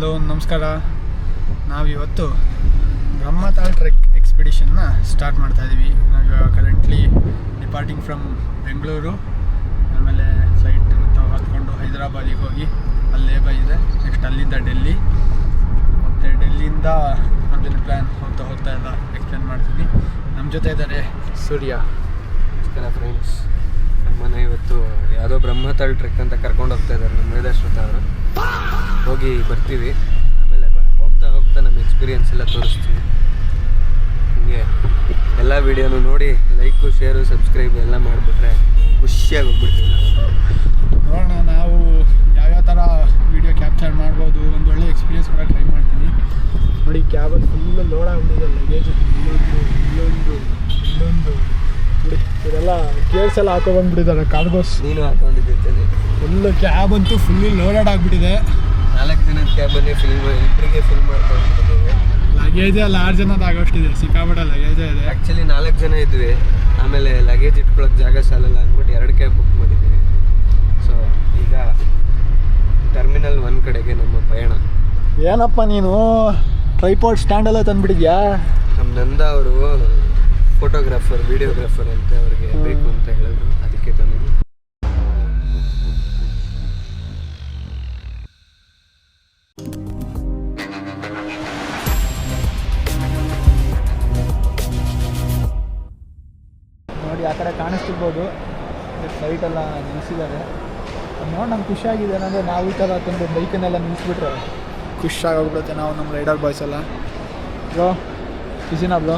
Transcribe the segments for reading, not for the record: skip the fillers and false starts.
Hello ನಮಸ್ಕಾರ. ನಾವಿವತ್ತು Brahmatal trek ಎಕ್ಸ್ಪಿಡಿಷನ್ನ start ಮಾಡ್ತಾಯಿದ್ದೀವಿ. ನಾವು ಕರೆಂಟ್ಲಿ ಡಿಪಾರ್ಟಿಂಗ್ ಫ್ರಮ್ ಬೆಂಗಳೂರು, ಆಮೇಲೆ ಫ್ಲೈಟ್ ಹತ್ಕೊಂಡು ಹೈದರಾಬಾದಿಗೆ ಹೋಗಿ ಅಲ್ಲೇ ಇದೆ. ನೆಕ್ಸ್ಟ್ ಅಲ್ಲಿಂದ ಡೆಲ್ಲಿ, ಮತ್ತು ಡೆಲ್ಲಿಯಿಂದ ನಮ್ಮದಿನ ಪ್ಲ್ಯಾನ್ ಹೋಗ್ತಾ ಎಲ್ಲ ಎಕ್ಸ್ಪ್ಲೇನ್ ಮಾಡ್ತೀನಿ. ನಮ್ಮ ಜೊತೆ ಇದ್ದಾರೆ ಸೂರ್ಯ. ನಮಸ್ಕಾರ ಫ್ರೆಂಡ್ಸ್. ನಮ್ಮನ್ನು ಇವತ್ತು ಯಾವುದೋ ಬ್ರಹ್ಮತಾಲ್ ಟ್ರೆಕ್ ಅಂತ ಕರ್ಕೊಂಡು ಹೋಗ್ತಾ ಇದ್ದಾರೆ ನಮ್ಮ ವೇದಾಶ್ವತ ಅವರು. ಹೋಗಿ ಬರ್ತೀವಿ, ಆಮೇಲೆ ಹೋಗ್ತಾ ನಮ್ಮ ಎಕ್ಸ್ಪೀರಿಯನ್ಸ್ ಎಲ್ಲ ತೋರಿಸ್ತೀವಿ. ಹೀಗೆ ಎಲ್ಲ ವೀಡಿಯೋನು ನೋಡಿ ಲೈಕು, ಶೇರು, ಸಬ್ಸ್ಕ್ರೈಬ್ ಎಲ್ಲ ಮಾಡಿಬಿಟ್ರೆ ಖುಷಿಯಾಗಿ ಹೋಗ್ಬಿಡ್ತೀವಿ. ನೋಡೋಣ ನಾವು ಯಾವ್ಯಾವ ಥರ ವೀಡಿಯೋ ಕ್ಯಾಪ್ಚರ್ ಮಾಡ್ಬೋದು, ಒಂದು ಒಳ್ಳೆ ಎಕ್ಸ್ಪೀರಿಯನ್ಸ್ ಕೂಡ ಟ್ರೈ ಮಾಡ್ತೀನಿ. ನೋಡಿ, ಕ್ಯಾಬಲ್ಲಿ ಫುಲ್ಲು ಲೋಡ್ ಆಗಿಬಿಟ್ಟಿದೆ ಲಗೇಜ್. ಇಲ್ಲೊಂದು ನೋಡಿ, ಇವರೆಲ್ಲ ಗೇರ್ಸ್ ಎಲ್ಲ ಹಾಕೊಂಡ್ಬಂದ್ಬಿಟ್ಟಿದ್ದಾರೆ, ಕಾರ್ಗೋಸ್. ನೀನು ಹಾಕೊಂಡಿದ್ದೇನೆ. ಫುಲ್ಲು ಕ್ಯಾಬ್ ಅಂತೂ ಫುಲ್ಲಿ ಲೋಡೆಡ್ ಆಗಿಬಿಟ್ಟಿದೆ. 4 ಜನದ ಕ್ಯಾಬನ್ನೇ ಇಬ್ಬರಿಗೆ ಫಿಲ್ ಮಾಡ್ಕೊಂಡಿದ್ದೇವೆ. ಲಗೇಜೇ 6 ಜನದ ಆಗೋಷ್ಟಿದೆ, ಸಿಕ್ಕಾಪಟ್ಟೆ ಲಗೇಜೇ ಇದೆ. ಆ್ಯಕ್ಚುಲಿ 4 ಜನ ಇದ್ವಿ, ಆಮೇಲೆ ಲಗೇಜ್ ಇಟ್ಕೊಳಕ್ಕೆ ಜಾಗ ಸಾಲಲ್ಲ ಅಂದ್ಬಿಟ್ಟು 2 ಕ್ಯಾಬ್ ಬುಕ್ ಮಾಡಿದ್ದೀವಿ. ಸೊ ಈಗ ಟರ್ಮಿನಲ್ 1 ಕಡೆಗೆ ನಮ್ಮ ಪಯಣ. ಏನಪ್ಪ ನೀನು ಟ್ರೈಪಾಡ್ ಸ್ಟ್ಯಾಂಡೆಲ್ಲ ತಂದುಬಿಟ್ಟಿದ್ಯಾ? ನಮ್ಮ ನಂದ ಅವರು ಫೋಟೋಗ್ರಾಫರ್, ವಿಡಿಯೋಗ್ರಾಫರ್ ಅಂತ ಅವ್ರಿಗೆ ಬೇಕು ಅಂತ ಹೇಳಿದ್ರು, ಅದಕ್ಕೆ ತಂದಿದ್ವಿ. ನೋಡಿ, ಆ ಕಡೆ ಕಾಣಿಸ್ತಿರ್ಬೋದು, ಫ್ಲೈಟೆಲ್ಲ ನಿಲ್ಲಿಸಿದ್ದಾರೆ. ಅದು ನೋಡಿ ನಮ್ಗೆ ಖುಷಿಯಾಗಿದೆ. ಏನಂದರೆ ನಾವು ಈ ಥರ ತಂದು ಬೈಕನ್ನೆಲ್ಲ ನಿಲ್ಲಿಸ್ಬಿಟ್ರೆ ಖುಷಿಯಾಗೋಗ್ಬಿಡುತ್ತೆ. ನಾವು ನಮ್ಮ ರೈಡರ್ ಬಾಯ್ಸ್ ಎಲ್ಲ. ಬ್ರೋ ಬಿಸಿನಾ ಬ್ರೋ?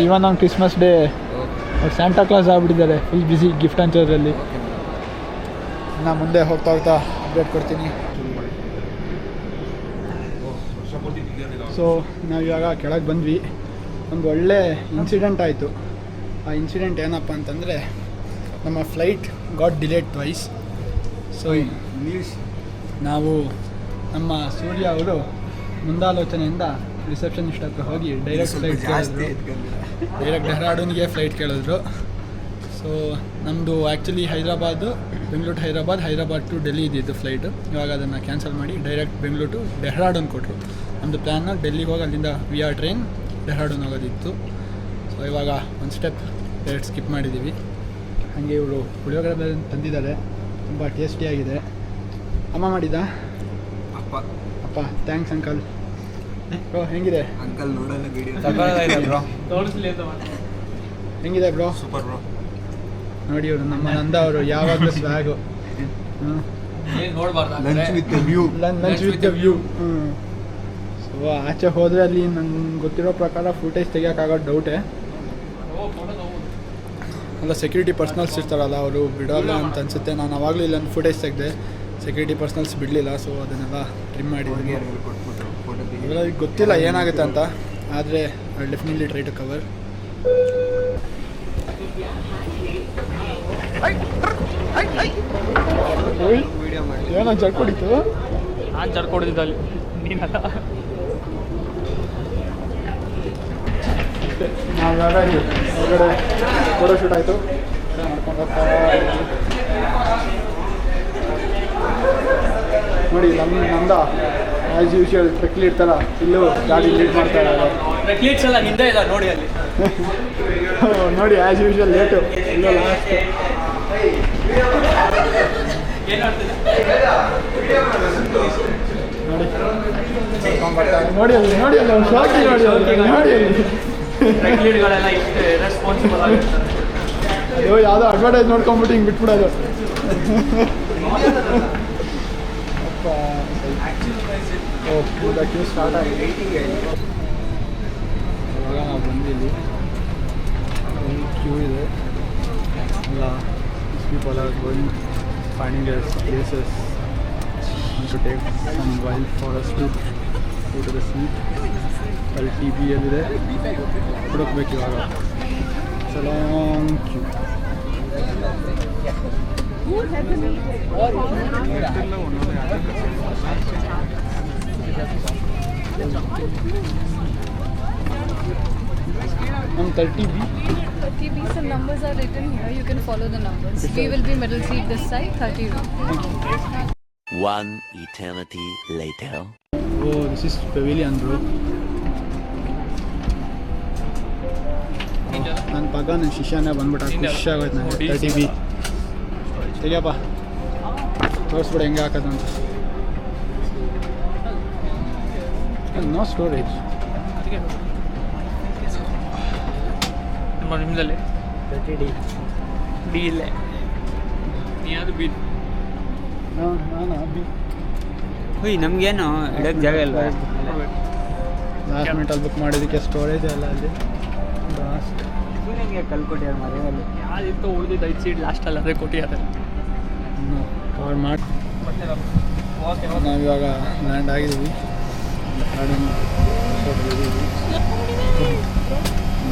ಇವನ್ ನಮ್ಮ ಕ್ರಿಸ್ಮಸ್ ಡೇ ಅವ್ರು ಸ್ಯಾಂಟಾ ಕ್ಲಾಸ್ ಆಗ್ಬಿಟ್ಟಿದ್ದಾರೆ, ಫುಲ್ ಬಿಸಿ ಗಿಫ್ಟ್ ಹಂಚೋದ್ರಲ್ಲಿ. ನಾನು ಮುಂದೆ ಹೋಗ್ತಾ ಅಪ್ಡೇಟ್ ಕೊಡ್ತೀನಿ. ಸೊ ನಾವಿವಾಗ ಕೆಳಗೆ ಬಂದ್ವಿ. ಒಂದು ಒಳ್ಳೆ ಇನ್ಸಿಡೆಂಟ್ ಆಯಿತು. ಆ ಇನ್ಸಿಡೆಂಟ್ ಏನಪ್ಪ ಅಂತಂದರೆ, ನಮ್ಮ flight got delayed twice. So ನಾವು ನಮ್ಮ ಸೂರ್ಯ ಅವರು ಮುಂದಾಲೋಚನೆಯಿಂದ ರಿಸೆಪ್ಷನಿಸ್ಟ್ ಹತ್ರ ಹೋಗಿ ಡೈರೆಕ್ಟ್ ಫ್ಲೈಟ್ ಕೇಳಿದ್ರು. ಡೈರೆಕ್ಟ್ ಡೆಹ್ರಾಡೂನ್ಗೆ ಫ್ಲೈಟ್ ಕೇಳಿದ್ರು. ಸೊ ನಮ್ಮದು ಆ್ಯಕ್ಚುಲಿ ಹೈದರಾಬಾದ್ ಟು ಡೆಲ್ಲಿ ಇದ್ದಿದ್ದು ಫ್ಲೈಟು. ಇವಾಗ ಅದನ್ನು ಕ್ಯಾನ್ಸಲ್ ಮಾಡಿ ಡೈರೆಕ್ಟ್ ಬೆಂಗಳೂರು ಟು ಡೆಹ್ರಾಡೂನ್ ಕೊಟ್ಟರು. ನಮ್ಮದು ಪ್ಲ್ಯಾನ್ನ ಡೆಲ್ಲಿಗೆ ಹೋಗಿ ಅಲ್ಲಿಂದ ವಿಆ ಟ್ರೈನ್ ಡೆಹ್ರಾಡೂನ್ ಹೋಗೋದಿತ್ತು. ಸೊ ಇವಾಗ ಒಂದು ಸ್ಟೆಪ್ ಡೈರೆಕ್ಟ್ ಸ್ಕಿಪ್ ಮಾಡಿದ್ದೀವಿ. ಹಾಗೆ ಇವರು ಪುಳಿಯೋಗರೆ ತಂದಿದ್ದಾರೆ, ತುಂಬ ಟೇಸ್ಟಿಯಾಗಿದೆ. ಅಮ್ಮ ಮಾಡಿದ್ದ? ಅಪ್ಪ ಥ್ಯಾಂಕ್ಸ್ ಅಂಕಲ್. ಬ್ರೋ ಹೆಂಗಿದೆ? ಅಂಕಲ್ ನೋಡೋಣ ವಿಡಿಯೋ ಹೆಂಗಿದೆ ಬ್ರೋ? Super bro. ನೋಡಿ ಇವರು ನಮ್ಮ ನಂದ ಅವರು ಯಾವಾಗಲೂ swag. Lunch with the view. So ಆಚೆ ಹೋದರೆ ಅಲ್ಲಿ ನಂಗೆ ಗೊತ್ತಿರೋ ಪ್ರಕಾರ ಫುಟೇಜ್ ತೆಗಿಯೋಕ್ಕಾಗೋದು ಡೌಟೇ. ಅಲ್ಲ, ಸೆಕ್ಯೂರಿಟಿ ಪರ್ಸನಲ್ಸ್ ಇರ್ತಾರಲ್ಲ, ಅವರು ಬಿಡೋಲ್ಲ ಅಂತ ಅನಿಸುತ್ತೆ. ನಾನು ಆವಾಗಲೂ ಇಲ್ಲೊಂದು ಫುಟೇಜ್ ತೆಗೆದೆ, ಸೆಕ್ಯೂರಿಟಿ ಪರ್ಸನಲ್ಸ್ ಬಿಡಲಿಲ್ಲ. ಸೊ ಅದನ್ನೆಲ್ಲ ಟ್ರಿಮ್ ಮಾಡಿದ್ದೀನಿ. ಇವೆಲ್ಲ ಗೊತ್ತಿಲ್ಲ ಏನಾಗುತ್ತೆ ಅಂತ, ಆದರೆ I definitely try to cover. ಏನೋ ಜರ್ಕ್ ಹೊಡಿತು? ನಾನು ಜರ್ಕ್ ಹೊಡೆದಿದ್ದ ಅಲ್ಲಿ, ನೀನಲ್ಲ. ನಾವ್ಯಾಗ ಹೊರಗಡೆ ಫೋಟೋ ಶೂಟ್ ಆಯಿತು. ಮಾಡ್ಕೊಂಡು ಹೋಗ್ತಾ ನೋಡಿ, ನಂದ ಆ್ಯಸ್ ಯೂಶುವಲ್ ಟ್ರೆಕ್ಲಿ ಇರ್ತಾರ, ಇಲ್ಲೂ ಗಾಡಿ ಲೀಡ್ ಮಾಡ್ತಾ ಇದ್ದಾರೆ. ಟ್ರೆಕ್ಲೀಟ್ಸ್ ಎಲ್ಲ ಹಿಂದೆ ಇಲ್ಲ ನೋಡಿ ಅಲ್ಲಿ. ನೋಡಿ ಆ್ಯಸ್ ಯೂಶುವಲ್ ಲೇಟು, ಇಲ್ಲೋ ಲಾಸ್ಟ್. ನೋಡಿ ನೋಡಿ ಅಲ್ಲಿ ಶಾಕಿ ನೋಡಿ ಅಲ್ಲಿ ಟ್ರೆಕ್ಲೀಟ್ಗಳೆಲ್ಲ ಇಷ್ಟು ರೆಸ್ಪಾನ್ಸಿಬಲ್ ಆಗಿರ್ತಾರೆ. ಅಯ್ಯೋ, ಯಾವುದೋ ಅಡ್ವರ್ಟೈಸ್ ನೋಡ್ಕೊಂಬಿಟ್ಟು ಹಿಂಗೆ ಬಿಟ್ಬಿಡೋದು. ಕ್ಯೂ ಸ್ಟಾರ್ಟ್ ಆಗಿದೆ. ಇವಾಗ ನಾವು ಬಂದಿಲ್ಲಿ ಕ್ಯೂ ಇದೆ. ಎಲ್ಲ people are going, finding their places to take some while for us to go to the seat. ಅಲ್ಲಿ ಟಿ ಬಿ ಎಲ್ಲಿದೆ ಹುಡುಕ್ಬೇಕು ಇವಾಗ. It's a long queue. On 30B. 30B, some numbers are written here. You can follow the numbers. We will be middle seat this side, 30B. One eternity later. Oh, this is pavilion, bro. ನನ್ನ ಪಕ್ಕ ನನ್ನ ಶಿಷ್ಯನೇ ಬಂದ್ಬಿಟ್ಟ, ಖುಷಿ ಆಗೋಯ್ತು ನನಗೆ. 30B ತೆಗಿಯಪ್ಪ, ತೋರಿಸ್ಬಿಡು ಹೆಂಗೆ ಹಾಕೋದು ಅಂತ. ನೋ ಸ್ಟೋರೇಜ್ ನಿಮ್ಮಲ್ಲಿ 30D ಡಿ ಇಲ್ಲೇ ನೀನು ಬಿ ನಾನು ಹುಯ್ ನಮಗೇನು ಇಡೋಕ್ಕೆ ಜಾಗ ಇಲ್ಲ. ಲಾಸ್ಟ್ ಮಿನಿಟಲ್ಲಿ ಬುಕ್ ಮಾಡಿದ್ದಕ್ಕೆ ಸ್ಟೋರೇಜ್ ಎಲ್ಲ ಅಲ್ಲಿ ಲಾಸ್ಟ್ ನನಗೆ ಕಲ್ಕೊಟ್ಟಿದ್ದಾರೆ ಮರೆಯಲ್ಲಿ. ಯಾವ್ದಿತ್ತು ಉಳಿದಿದ್ದು 5 ಸೀಟ್ ಲಾಸ್ಟಲ್ಲಿ ಅದೇ ಕೊಟ್ಟಿದ್ದಾರೆ. ಕವರ್ ಮಾಡಿ ನಾವಿವಾಗ ಲ್ಯಾಂಡ್ ಆಗಿದ್ದೀವಿ. ಗಾರ್ಡನ್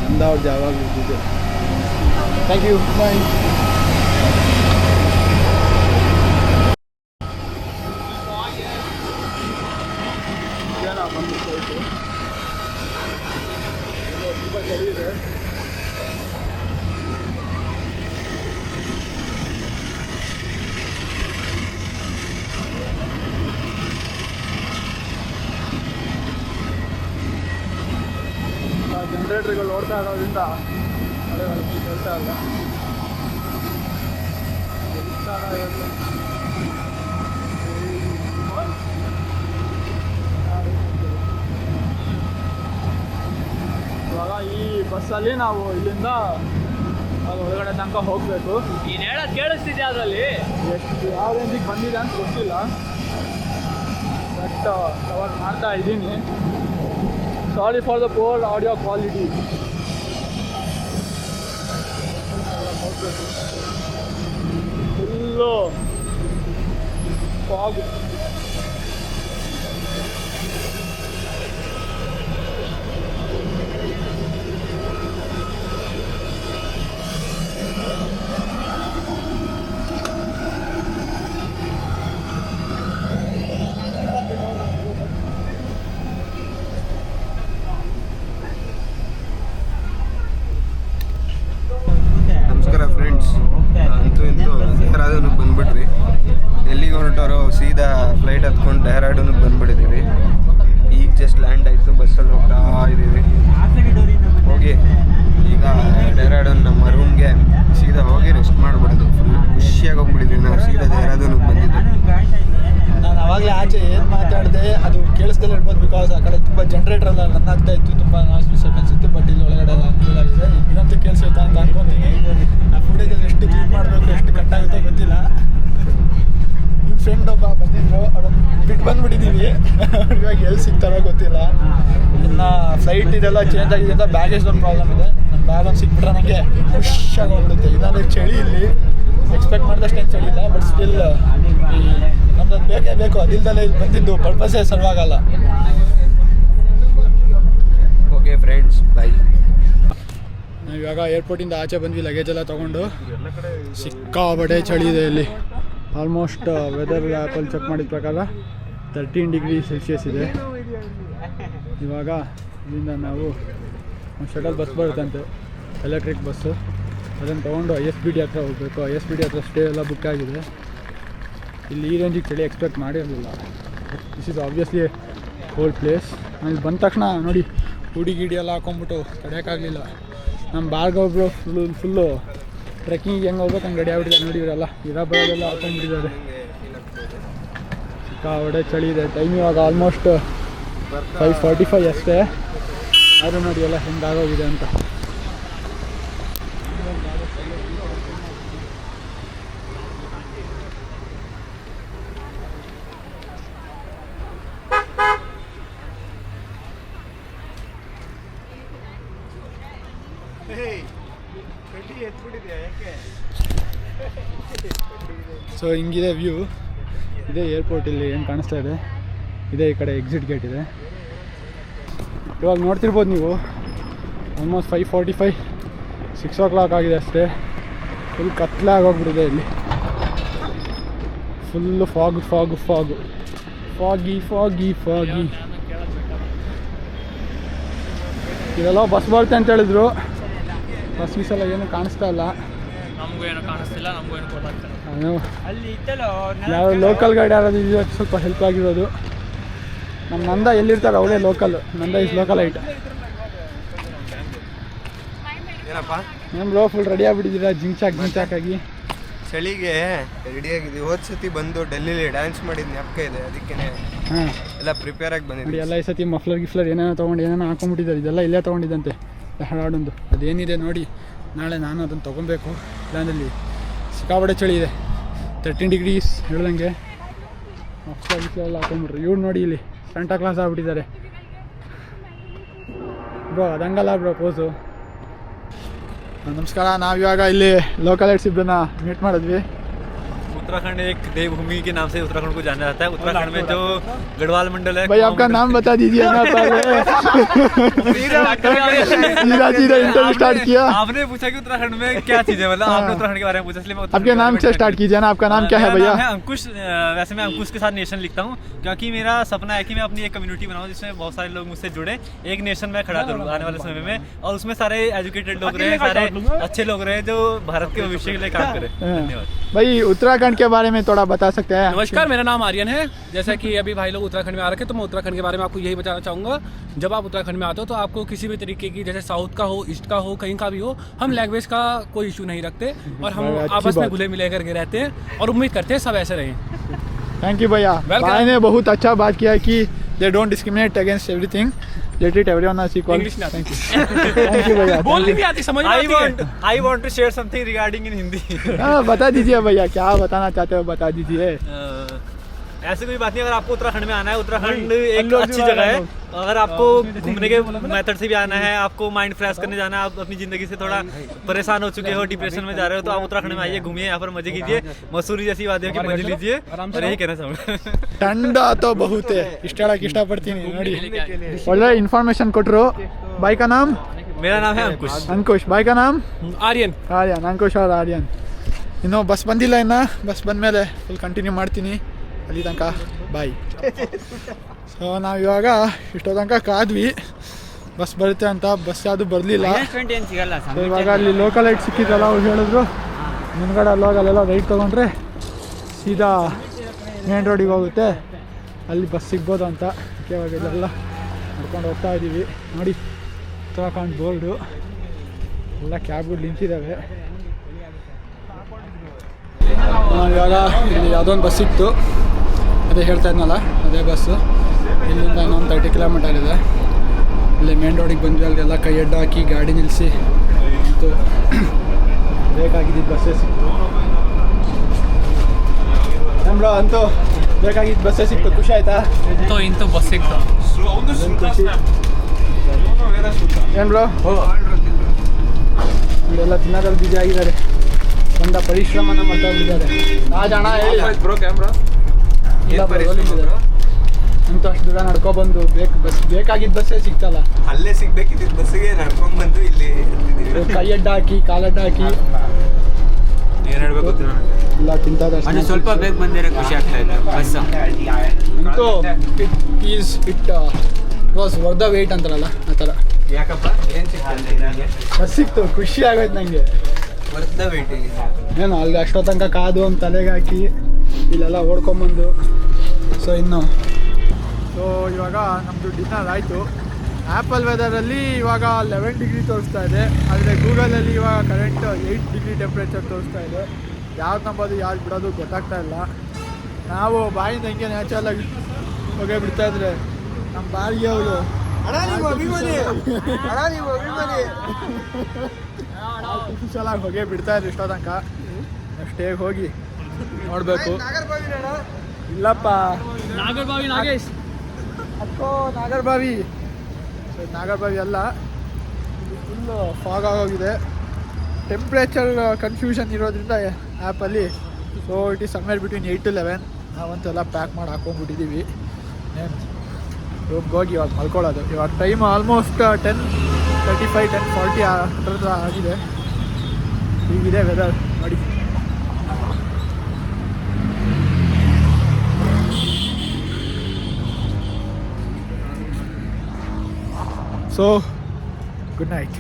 ನಂದ ಅವ್ರದ್ದು ಯಾವಾಗ ಇದ್ದಿದ್ದು. ಥ್ಯಾಂಕ್ ಯು, ಬಾಯ್. ತುಂಬ ಚಳಿ ಇದೆ. ಜನರೇಟರ್ಗಳು ಓಡ್ತಾ ಇರೋದ್ರಿಂದ ಕೇಳ್ತಾ ಇಲ್ಲ. ಇವಾಗ ಈ ಬಸ್ಸಲ್ಲಿ ನಾವು ಇಲ್ಲಿಂದ ಒಳಗಡೆ ತನಕ ಹೋಗಬೇಕು. ನೀನು ಹೇಳೋದು ಕೇಳಿಸ್ತಿದ್ಯಾ ಅದರಲ್ಲಿ? ಎಷ್ಟು ಯಾವ ರೇಂಜಿಗೆ ಬಂದಿದೆ ಅಂತ ಗೊತ್ತಿಲ್ಲ, ಬಟ್ ಕವರ್ ಮಾಡ್ತಾ ಇದ್ದೀನಿ. Sorry for the poor audio quality. Full fog. ನಮಸ್ಕಾರ ಫ್ರೆಂಡ್ಸ್, ಅಂತೂ ಇಂತೂ ಡೆಹ್ರಾಡೂನಿಗೆ ಬಂದ್ಬಿಟ್ವಿ. ಎಲ್ಲಿಗೆ ಹೊರಟೋರು ಸೀದಾ ಫ್ಲೈಟ್ ಹತ್ಕೊಂಡು ಡೆಹ್ರಾಡೂನಿಗೆ ಬಂದ್ಬಿಟ್ಟಿದ್ದೀವಿ. ಈಗ ಜಸ್ಟ್ ಲ್ಯಾಂಡ್ ಆಯಿತು, ಬಸ್ಸಲ್ಲಿ ಹೋಗ್ತಾ ಇದ್ದೀವಿ. ಹೋಗಿ ಈಗ ಡೆಹ್ರಾಡೂನ್ ನಮ್ಮ ರೂಮ್ಗೆ ಸೀದಾ ಹೋಗಿ ರೆಸ್ಟ್ ಮಾಡಿಬಿಡೋದು. ಫುಲ್ ಖುಷಿಯಾಗಿ ಹೋಗ್ಬಿಟ್ಟಿದ್ದೀವಿ ನಾವು ಸೀದಾ ಡೆಹ್ರಾಡೂನಿಗೆ ಬಂದಿದ್ದು. ನಾನು ಅವಾಗಲೇ ಆಚೆ ಏನು ಮಾತಾಡಿದೆ ಅದು ಕೇಳಿಸ್ದಲ್ಲೇ ಇರ್ಬೋದು, ಬಿಕಾಸ್ ಆ ಕಡೆ ತುಂಬ ಜನರೇಟರ್ ಎಲ್ಲ ರನ್ ಆಗ್ತಾ ಇತ್ತು, ತುಂಬ ನಾಯ್ಸ್ ಡಿಸ್ಟರ್ಬೆನ್ಸ್ ಇತ್ತು. ಬಟ್ ಇಲ್ಲಿ ಒಳಗಡೆ ಎಲ್ಲ ಅನುಕೂಲ ಆಗಿದೆ. ಇದಂತೂ ಕೇಳಿಸುತ್ತಾ ಅಂತ ಅನ್ಕೊತೀನಿ. ಆ ಫುಟೇಜಲ್ಲಿ ಎಷ್ಟು ಕ್ಲೀನ್ ಮಾಡಬೇಕು, ಎಷ್ಟು ಕಟ್ಟಾಗುತ್ತೋ ಗೊತ್ತಿಲ್ಲ. ನಿಮ್ಮ ಫ್ರೆಂಡ್ ಒಬ್ಬ ಬಂದಿದ್ರು, ಅವ್ರನ್ನ ಬಿಟ್ಟು ಬಂದುಬಿಟ್ಟಿದ್ದೀವಿ. ಇವಾಗ ಎಲ್ಲಿ ಸಿಗ್ತಾರೋ ಗೊತ್ತಿಲ್ಲ. ಇನ್ನು ಫ್ಲೈಟ್ ಇದೆಲ್ಲ ಚೇಂಜ್ ಆಗಿದೆ ಅಂತ ಬ್ಯಾಗೇಜ್ ಒಂದು ಪ್ರಾಬ್ಲಮ್ ಇದೆ. ನನ್ನ ಬ್ಯಾಗ್ ಒಂದು ಸಿಕ್ಬಿಟ್ರೆ ನನಗೆ ಖುಷಿಯಾಗಿ ಹೋಗ್ಬಿಡುತ್ತೆ. ಇಲ್ಲಾಂದರೆ ಚಳಿ ಇಲ್ಲಿ ಎಕ್ಸ್ಪೆಕ್ಟ್ ಮಾಡಿದಷ್ಟೇನು ಚಳಿ ಇಲ್ಲ, ಬಟ್ ಸ್ಟಿಲ್ ನಮ್ದೊಂದು ಬೇಕೇ ಬೇಕು. ಅದಿಲ್ದಲ್ಲೇ ಇಲ್ಲಿ ಬಂದಿದ್ದು ಪರ್ಪಸೇ ಸರ್ವ್ ಆಗಲ್ಲ. ಓಕೆ ಫ್ರೆಂಡ್ಸ್, ಬಾಯ್. ನಾವು ಇವಾಗ ಏರ್ಪೋರ್ಟಿಂದ ಆಚೆ ಬಂದ್ವಿ ಲಗೇಜ್ ಎಲ್ಲ ತೊಗೊಂಡು. ಸಿಕ್ಕಾಪಟ್ಟೆ ಚಳಿ ಇದೆ ಇಲ್ಲಿ. ಆಲ್ಮೋಸ್ಟ್ ವೆದರ್ ಆ್ಯಪಲ್ಲಿ ಚೆಕ್ ಮಾಡಿದ ಪ್ರಕಾರ 13 ಡಿಗ್ರಿ ಸೆಲ್ಸಿಯಸ್ ಇದೆ. ಇವಾಗ ಇಲ್ಲಿಂದ ನಾವು ಒಂದು ಶಟಲ್ ಬಸ್ ಬರುತ್ತಂತೆ, ಎಲೆಕ್ಟ್ರಿಕ್ ಬಸ್ಸು. ಅದನ್ನು ತೊಗೊಂಡು ISBT ಹತ್ರ ಹೋಗಬೇಕು. ISBT ಹತ್ರ ಸ್ಟೇ ಎಲ್ಲ ಬುಕ್ ಆಗಿದೆ. ಇಲ್ಲಿ ಈ ರೇಂಜಿಗೆ ಚಳಿ ಎಕ್ಸ್ಪೆಕ್ಟ್ ಮಾಡಿರಲಿಲ್ಲ. This is obviously cold place. ನಾನು ಇಲ್ಲಿ ಬಂದ ತಕ್ಷಣ ನೋಡಿ ಹುಡಿ ಗಿಡಿ ಎಲ್ಲ ಹಾಕೊಂಡ್ಬಿಟ್ಟು ತಡೆಯೋಕ್ಕಾಗಲಿಲ್ಲ. ನಮ್ಮ ಭಾರ್ಗವ್ರು ಫುಲ್ಲು ಟ್ರೆಕ್ಕಿಂಗ್ ಹೆಂಗೆ ಹೋಗ್ಬೇಕು ಹಂಗೆ ರೆಡಿ ಆಗ್ಬಿಟ್ಟಿದ್ದಾರೆ. ನೋಡಿ ಇವರೆಲ್ಲ ಬರೋದೆಲ್ಲ ಹಾಕೊಂಡ್ಬಿಟ್ಟಿದ್ದಾರೆ. ಸಿಕ್ಕಾಪಟ್ಟೆ ಚಳಿ ಇದೆ. ಟೈಮ್ ಇವಾಗ ಆಲ್ಮೋಸ್ಟ್ 5:45 ಅಷ್ಟೇ. ಆದರೂ ನೋಡಿ ಎಲ್ಲ ಹೆಂಗೆ ಆಗೋಗಿದೆ ಅಂತ. ಸೊ ಹಿಂಗಿದೆ ವ್ಯೂ. ಇದೇ ಏರ್ಪೋರ್ಟ್. ಇಲ್ಲಿ ಏನು ಕಾಣಿಸ್ತಾ ಇದೆ ಇದೇ ಈ ಕಡೆ ಎಕ್ಸಿಟ್ ಗೇಟ್ ಇದೆ. ಇವಾಗ ನೋಡ್ತಿರ್ಬೋದು ನೀವು, ಆಲ್ಮೋಸ್ಟ್ 5:45 6 o'clock ಆಗಿದೆ ಅಷ್ಟೇ. ಫುಲ್ ಕತ್ಲೆ ಆಗೋಗ್ಬಿಟ್ಟಿದೆ ಇಲ್ಲಿ. ಫುಲ್ಲು ಫಾಗಿ. ಇದೆಲ್ಲ ಬಸ್ ಬರುತ್ತೆ ಅಂತ ಹೇಳಿದ್ರು. ಬಸ್ ಗೀಸೆಲ್ಲ ಏನೂ ಕಾಣಿಸ್ತಾ ಇಲ್ಲ. ನಮಗೂ ಏನೂ ಕಾಣಿಸ್ತಿಲ್ಲ, ನಮಗೂ ಏನೂ ಗೊತ್ತಾಗ್ತಿಲ್ಲ. ಯಾವ ಲೋಕಲ್ ಗೈಡ್ ಯಾರಾದ್ರು ಇದೆಯೋ ಸ್ವಲ್ಪ ಹೆಲ್ಪ್ ಆಗಿರೋದು. ನಮ್ಮ ನಂದ ಎಲ್ಲಿರ್ತಾರೆ ಅವಳೇ ಲೋಕಲ್. ನಂದ ಇಸ್ ಲೋಕಲ್ ಐಟ್. ಏನಪ್ಪ ನಮ್ಮ ಬ್ರೋ ಫುಲ್ ರೆಡಿ ಆಗಿಬಿಟ್ಟಿದ್ದೀರಾ ಜಿಂಚಾಕ್ ಆಗಿ. ಚಳಿಗೆ ರೆಡಿಯಾಗಿದ್ದೀವಿ. ಹೋದ ಸತಿ ಬಂದು ಡೆಲ್ಲಿಲಿ ಡ್ಯಾನ್ಸ್ ಮಾಡಿದ ಜ್ಞಾಪಕ ಇದೆ, ಅದಕ್ಕೆ ಹಾಂ ಎಲ್ಲ ಪ್ರಿಪೇರ್ ಆಗಿ ಬಂದಿದ್ದೀವಿ. ಎಲ್ಲ ಈ ಸತಿ ಗಿಫ್ಲರ್ ಏನೇನೋ ತೊಗೊಂಡು ಏನೇನೋ ಹಾಕೊಂಡ್ಬಿಟ್ಟಿದ್ದಾರೆ. ಇದೆಲ್ಲ ಇಲ್ಲೇ ತೊಗೊಂಡಿದ್ದಂತೆ ಹಾಡೊಂದು. ಅದೇನಿದೆ ನೋಡಿ, ನಾಳೆ ನಾನು ಅದನ್ನು ತೊಗೊಬೇಕು. ಇಲ್ಲಾಂದಲ್ಲಿ ಸಿಕ್ಕಾಪಟ್ಟೆ ಚಳಿ ಇದೆ, 13 ಡಿಗ್ರೀಸ್ ಹೇಳ್ದಂಗೆ. ಎಲ್ಲ ಹಾಕೊಂಡ್ಬಿಟ್ರು. ಇವ್ರು ನೋಡಿ ಇಲ್ಲಿ ಸಂಟಾ ಕ್ಲಾಸ್ ಆಗ್ಬಿಟ್ಟಿದ್ದಾರೆ ಬ್ರೋ. ಅದಂಗಲ್ಲ ಬ್ರೋ ಪೋಸು. ನಮಸ್ಕಾರ. ನಾವಿವಾಗ ಇಲ್ಲಿ ಲೋಕಲ್ ಐಟ್ಸ್ ಇಬ್ಬರನ್ನ ಮೀಟ್ ಮಾಡಿದ್ವಿ. उत्तराखंड एक देवभूमि के नाम से उत्तराखंड को जाना जाता है. उत्तराखंड में जो गढ़वाल मंडल है. भाई आपका नाम बता दीजिए ना. सीधा इंटरव्यू स्टार्ट किया. आपने पूछा कि उत्तराखंड में क्या चीज है, मतलब आपने उत्तराखंड के बारे में पूछा, इसलिए मैं आपके नाम से स्टार्ट कीजिए ना. आपका नाम क्या है भैया? मैं अंकुश. वैसे मैं अंकुश के साथ नेशन लिखता हूँ, क्योंकि मेरा सपना है कि मैं अपनी एक कम्युनिटी बनाऊँ जिसमें बहुत सारे लोग मुझसे जुड़े, एक नेशन में खड़ा करूँ आने वाले समय में, और उसमें सारे एजुकेटेड लोग रहे, सारे अच्छे लोग रहे जो भारत के भविष्य के लिए काम करें. धन्यवाद. भाई उत्तराखंड के बारे में थोड़ा बता सकते हैं? नमस्कार, मेरा नाम आर्यन है. जैसा कि अभी भाई लोग उत्तराखंड में आ रखे, तो मैं उत्तराखंड के बारे में आपको यही बताना चाहूँगा. जब आप उत्तराखंड में आते हो तो आपको किसी भी तरीके की, जैसे साउथ का हो, ईस्ट का हो, कहीं का भी हो, हम लैंग्वेज का कोई इशू नहीं रखते और हम आपस में घुले मिले करके रहते हैं और उम्मीद करते हैं सब ऐसे रहें. थैंक यू भैया. भाई ने बहुत अच्छा बात किया कि they don't discriminate against everything, they treat everyone as equal. Thank you भैया. बोलनी भी आती, समझ में आती है. I want to share something regarding in Hindi. बता दीजिए भैया, क्या बताना चाहते हो बता दीजिए. ऐसे कोई बात नहीं. अगर आपको उत्तराखंड में आना है, उत्तराखंड एक अच्छी जगह है. अगर आपको घूमने के मेथड से भी आना है, आपको माइंड फ्रेश करने जाना है, आप अपनी ज़िंदगी से थोड़ा परेशान हो चुके हो, डिप्रेशन में जा रहे हो, तो आप उत्तराखंड में आइए, घूमिए, यहाँ पर मजे कीजिए, मसूरी जैसी वादियों की मजे लीजिए. और यही कहना चाहूँगा. ठंडा तो बहुत है, ಇಷ್ಟಪಡ್ತೀನಿ ನೋಡಿ. ಒಳ್ಳೆ ಇನ್ಫಾರ್ಮೇಶನ್ ಕೊಟ್ಟರು. ಬಾಯ್ का नाम? मेरा नाम है अंकुश. अंकुश. ಬಾಯ್ का नाम? आर्यन. ಆರ್ಯನ್. ಅಂಕುಶ್ ಅವ್ರು ಆರ್ಯನ್. ಇನ್ನು ಬಸ್ ಬಂದಿಲ್ಲ ಇನ್ನು. ಬಸ್ ಬಂದಮೇಲೆ ಫುಲ್ ಕಂಟಿನ್ಯೂ ಮಾಡ್ತೀನಿ. ಅಲ್ಲಿ ತನಕ ಬಾಯ್. ಸೊ ನಾವು ಇವಾಗ ಇಷ್ಟೋ ತನಕ ಕಾದ್ವಿ ಬಸ್ ಬರುತ್ತೆ ಅಂತ. ಬಸ್ ಯಾವುದು ಬರಲಿಲ್ಲ. ಇವಾಗ ಅಲ್ಲಿ ಲೋಕಲ್ ಐಟ್ ಸಿಕ್ಕಿದ್ದಲ್ಲ, ಅವ್ರು ಹೇಳಿದ್ರು ಮುಂದ್ಗಡೆ ಅಲ್ಲೆಲ್ಲ ರೈಟ್ ತೊಗೊಂಡ್ರೆ ಸೀದಾ ಮೇನ್ ರೋಡಿಗೆ ಹೋಗುತ್ತೆ, ಅಲ್ಲಿ ಬಸ್ ಸಿಗ್ಬೋದು ಅಂತ. ಇವಾಗ ಇಲ್ಲೆಲ್ಲ ನಡ್ಕೊಂಡು ಹೋಗ್ತಾ ಇದ್ದೀವಿ. ನೋಡಿ ಉತ್ತರಾಖಂಡ್ ಬೋರ್ಡು, ಎಲ್ಲ ಕ್ಯಾಬ್ಗಳು ನಿಂತಿದ್ದಾವೆ. ಇವಾಗ ಇಲ್ಲಿ ಯಾವುದೋ ಒಂದು ಬಸ್ ಸಿಕ್ತು, ಅದೇ ಹೇಳ್ತಾ ಇದ್ನಲ್ಲ ಅದೇ ಬಸ್ಸು. ಇಲ್ಲಿಂದ ಇನ್ನೊಂದು 30 ಕಿಲೋಮೀಟರ್ ಇದೆ. ಇಲ್ಲಿ ಮೇನ್ ರೋಡಿಗೆ ಬಂದ್ವಿ. ಅಲ್ಲೆಲ್ಲ ಕೈ ಅಡ್ಡ ಹಾಕಿ ಗಾಡಿ ನಿಲ್ಲಿಸಿ ಮತ್ತು ಬೇಕಾಗಿದ್ದ ಬಸ್ಸೇ ಸಿಕ್ತು. ನಮ್ರ ಅಂತೂ ಬೇಕಾಗಿದ್ದ ಬಸ್ಸೇ ಸಿಕ್ತು. ಖುಷಿ ಆಯ್ತಾ? ಇಂತೂ ಬಸ್ ಸಿಕ್ತು. ಖುಷಿ ಏನು ಬ್ರೋ? ಇಲ್ಲೆಲ್ಲ ತಿನ್ನೋದ್ರಲ್ಲಿ ಬಿಜಿ ಆಗಿದ್ದಾರೆ. ಬಂದ ಪರಿಶ್ರಮನ ಮಾತಾಡಿದ್ದಾರೆ. ರಾಜಣ್ಣ ಹೇಳಿ ಬ್ರೋ ಕ್ಯಾಮ್ರಾ ಅಂತೂ ಅಷ್ಟು ದೂರ ನಡ್ಕೊಬಂದು ಬೇಕಾಗಿದ್ದ ಬಸ್ಸೇ ಸಿಗ್ತಲ್ಲ. ಅಲ್ಲೇ ಸಿಗ್ಬೇಕಿದ್ದ ಬಸ್ಸಿಗೆ ನಡ್ಕೊಂಡ್ ಬಂದು ಇಲ್ಲಿ ಕೈ ಅಡ್ಡ ಹಾಕಿ ಕಾಲಡ್ಡ ಹಾಕಿ ಏನ್ ಹೇಳ್ಬೇಕು ಎಲ್ಲ ತಿಂತಾರೆ. ಸ್ವಲ್ಪ ಬೇಗ ಬಂದಿರೋ ಖುಷಿ ಆಗ್ತಾ ಇದೆ ಬಸ್ ಅಂತೂ. It was worth the wait ಅಂತಾರಲ್ಲ ಆ ಥರ. ಯಾಕಪ್ಪ ಏನ್ ಬಸ್ ಸಿಕ್ತು, ಖುಷಿ ಆಗೋಯ್ತು ನನಗೆ. ವರ್ತ್ ದ ವೇಟ್ ಏನು ಅಲ್ಲಿ ಅಷ್ಟೋ ತನಕ ಕಾದು ಒಂದು ತಲೆಗೆ ಹಾಕಿ ಇಲ್ಲೆಲ್ಲ ಓಡ್ಕೊಂಬಂದು. ಸೊ ಇವಾಗ ನಮ್ಮದು ಡಿನ್ನರ್ ಆಯಿತು. ಆ್ಯಪಲ್ ವೆದರಲ್ಲಿ ಇವಾಗ 11 ಡಿಗ್ರಿ ತೋರಿಸ್ತಾ ಇದೆ, ಆದರೆ ಗೂಗಲಲ್ಲಿ ಇವಾಗ ಕರೆಂಟ್ 8 ಡಿಗ್ರಿ ಟೆಂಪ್ರೇಚರ್ ತೋರಿಸ್ತಾ ಇದೆ. ಯಾವ್ದು ನಂಬೋದು ಯಾವ್ದು ಬಿಡೋದು ಗೊತ್ತಾಗ್ತಾ ಇಲ್ಲ. ನಾವು ಬಾಯಿಂದ ಹಿಂಗೆ ನ್ಯಾಚುರಲಾಗಿ ಹೊಗೆ ಬಿಡ್ತಾಯಿದ್ರೆ ನಮ್ಮ ಬಾಯಿಗೆ ಅವರು ಆರ್ಟಿಫಿಷಿಯಲಾಗಿ ಹೊಗೆ ಬಿಡ್ತಾಯಿದ್ರು ಇಷ್ಟೋ ತನಕ. ಅಷ್ಟೇ ಹೋಗಿ ನೋಡಬೇಕು. ಇಲ್ಲಪ್ಪ ನಾಗರಬಾವಿ ನಾಗೇಶ್ ಅಕ್ಕೋ ನಾಗರಬಾವಿ. ಸೊ ನಾಗರಬಾವಿ ಅಲ್ಲ, ಫುಲ್ಲು ಫಾಗ್ ಆಗೋಗಿದೆ. ಟೆಂಪ್ರೇಚರ್ ಕನ್ಫ್ಯೂಷನ್ ಇರೋದ್ರಿಂದ ಆ್ಯಪಲ್ಲಿ. So it is somewhere between 8 to 11. ನಾವಂತೆಲ್ಲ ಪ್ಯಾಕ್ ಮಾಡಿ ಹಾಕೊಂಡ್ಬಿಟ್ಟಿದ್ದೀವಿ. ರೂಮ್ಗೆ ಹೋಗಿ ಇವಾಗ ಮಲ್ಕೊಳ್ಳೋದು. ಇವಾಗ ಟೈಮ್ ಆಲ್ಮೋಸ್ಟ್ 10:35 10:40 ಹತ್ರ ಆಗಿದೆ. ಹೀಗಿದೆ ವೆದರ್ ನೋಡಿ. So, good night.